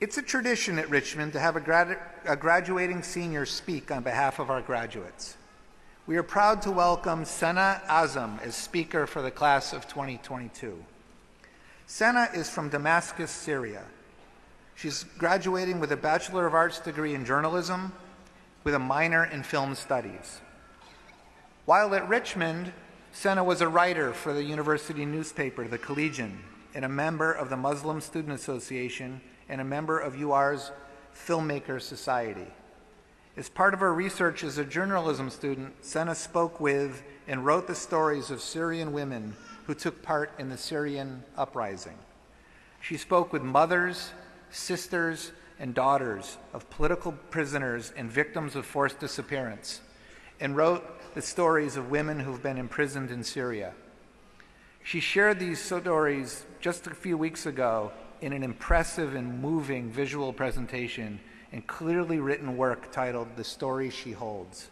It's a tradition at Richmond to have a graduating senior speak on behalf of our graduates. We are proud to welcome Sana Azam as speaker for the class of 2022. Sana is from Damascus, Syria. She's graduating with a Bachelor of Arts degree in journalism with a minor in film studies. While at Richmond, Sana was a writer for the university newspaper, The Collegian, and a member of the Muslim Student Association and a member of UR's Filmmaker Society. As part of her research as a journalism student, Sana spoke with and wrote the stories of Syrian women who took part in the Syrian uprising. She spoke with mothers, sisters, and daughters of political prisoners and victims of forced disappearance, and wrote the stories of women who've been imprisoned in Syria. She shared these stories just a few weeks ago in an impressive and moving visual presentation and clearly written work titled The Story She Holds.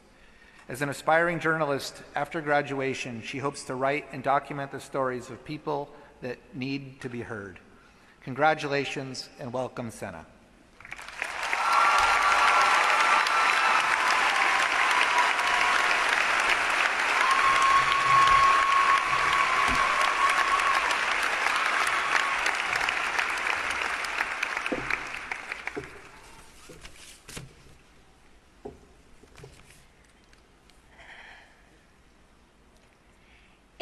As an aspiring journalist, after graduation, she hopes to write and document the stories of people that need to be heard. Congratulations and welcome, Sana.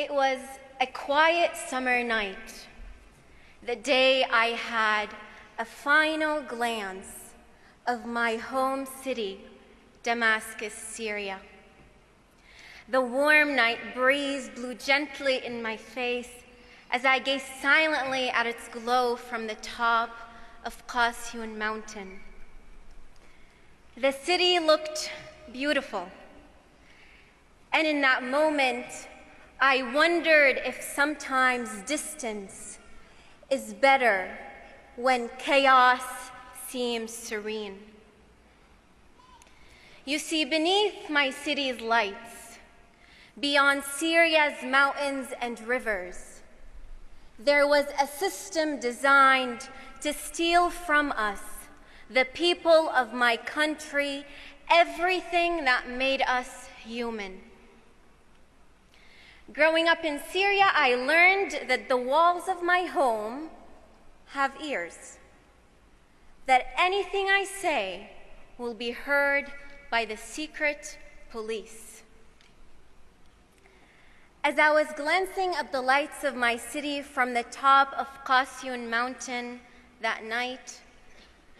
It was a quiet summer night, the day I had a final glance of my home city, Damascus, Syria. The warm night breeze blew gently in my face as I gazed silently at its glow from the top of Qasyun Mountain. The city looked beautiful, and in that moment, I wondered if sometimes distance is better when chaos seems serene. You see, beneath my city's lights, beyond Syria's mountains and rivers, there was a system designed to steal from us, the people of my country, everything that made us human. Growing up in Syria, I learned that the walls of my home have ears, that anything I say will be heard by the secret police. As I was glancing up the lights of my city from the top of Qasyun Mountain that night,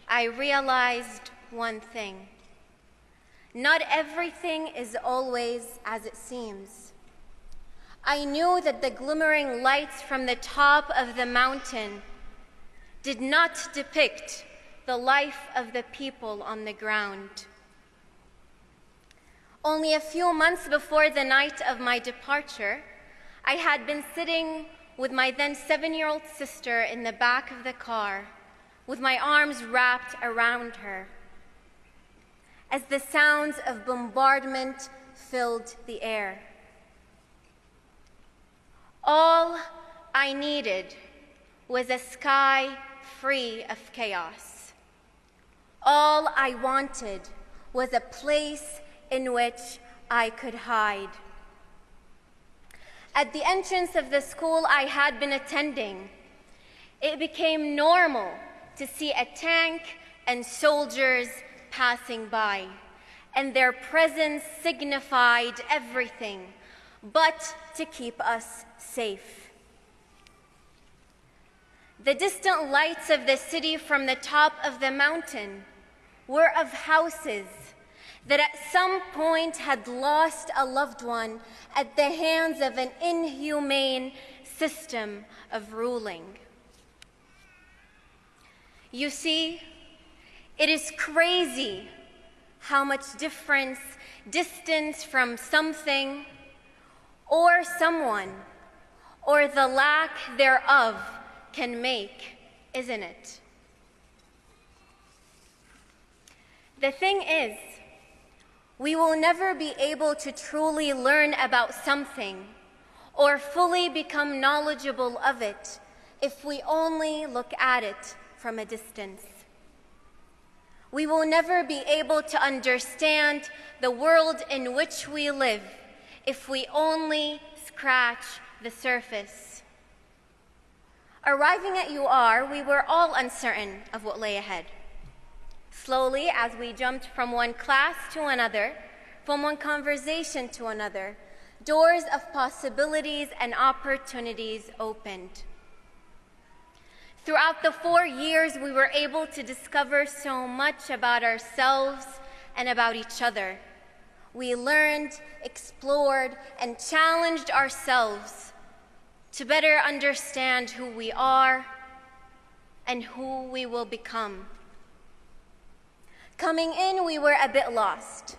I realized one thing. Not everything is always as it seems. I knew that the glimmering lights from the top of the mountain did not depict the life of the people on the ground. Only a few months before the night of my departure, I had been sitting with my then 7-year-old sister in the back of the car, with my arms wrapped around her, as the sounds of bombardment filled the air. All I needed was a sky free of chaos. All I wanted was a place in which I could hide. At the entrance of the school I had been attending, it became normal to see a tank and soldiers passing by, and their presence signified everything but to keep us safe. The distant lights of the city from the top of the mountain were of houses that at some point had lost a loved one at the hands of an inhumane system of ruling. You see, it is crazy how much difference distance from something or someone or the lack thereof can make, isn't it? The thing is, we will never be able to truly learn about something or fully become knowledgeable of it if we only look at it from a distance. We will never be able to understand the world in which we live if we only scratch the surface. Arriving at UR, we were all uncertain of what lay ahead. Slowly, as we jumped from one class to another, from one conversation to another, doors of possibilities and opportunities opened. Throughout the 4 years, we were able to discover so much about ourselves and about each other. We learned, explored, and challenged ourselves to better understand who we are and who we will become. Coming in, we were a bit lost,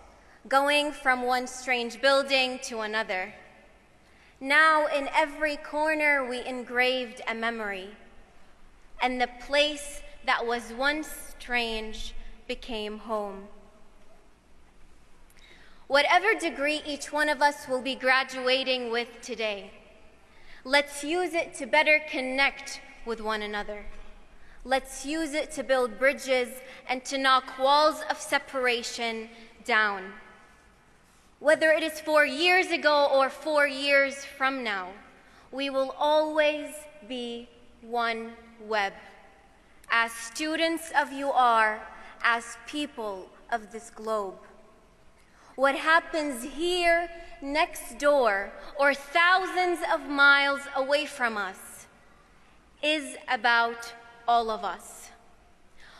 going from one strange building to another. Now, in every corner, we engraved a memory, and the place that was once strange became home. Whatever degree each one of us will be graduating with today, let's use it to better connect with one another. Let's use it to build bridges and to knock walls of separation down. Whether it is 4 years ago or 4 years from now, we will always be one web. As students of UR, as people of this globe. What happens here, next door, or thousands of miles away from us is about all of us.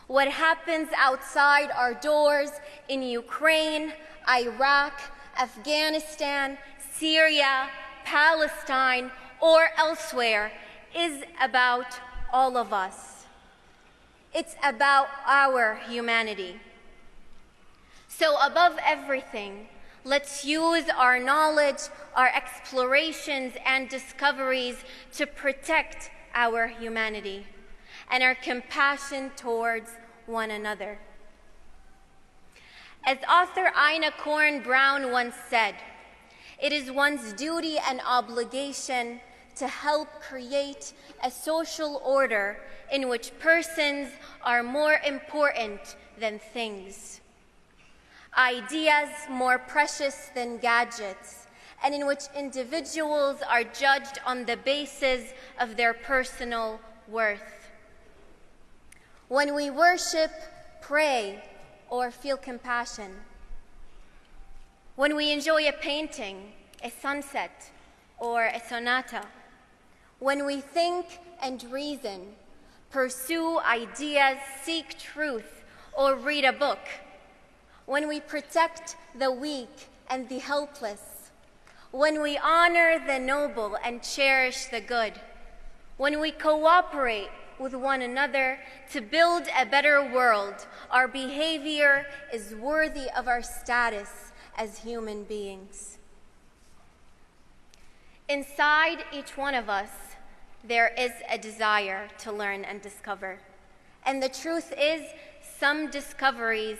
What happens outside our doors in Ukraine, Iraq, Afghanistan, Syria, Palestine, or elsewhere is about all of us. It's about our humanity. So above everything, let's use our knowledge, our explorations and discoveries to protect our humanity and our compassion towards one another. As author Ina Corn Brown once said, it is one's duty and obligation to help create a social order in which persons are more important than things, ideas more precious than gadgets, and in which individuals are judged on the basis of their personal worth. When we worship, pray, or feel compassion, when we enjoy a painting, a sunset, or a sonata, when we think and reason, pursue ideas, seek truth, or read a book, when we protect the weak and the helpless, when we honor the noble and cherish the good, when we cooperate with one another to build a better world, our behavior is worthy of our status as human beings. Inside each one of us, there is a desire to learn and discover. And the truth is, some discoveries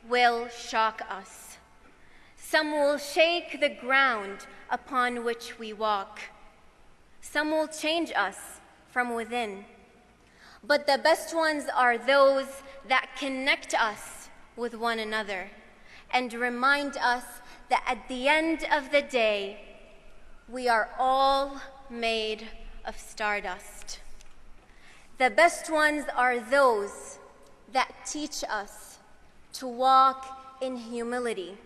will shock us. Some will shake the ground upon which we walk. Some will change us from within. But the best ones are those that connect us with one another and remind us that at the end of the day, we are all made of stardust. The best ones are those that teach us to walk in humility.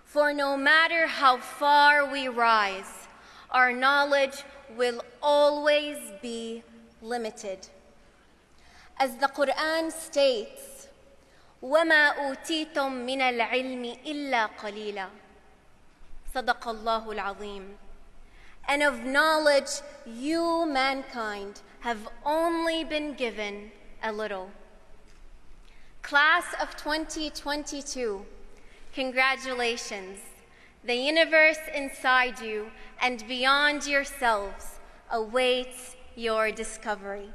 For no matter how far we rise, our knowledge will always be limited. As the Quran states, وَمَا أُوتِيتُم مِّنَ الْعِلْمِ إِلَّا قَلِيلًا. صدق الله العظيم. And of knowledge, you, mankind, have only been given a little. Class of 2022, congratulations. The universe inside you and beyond yourselves awaits your discovery.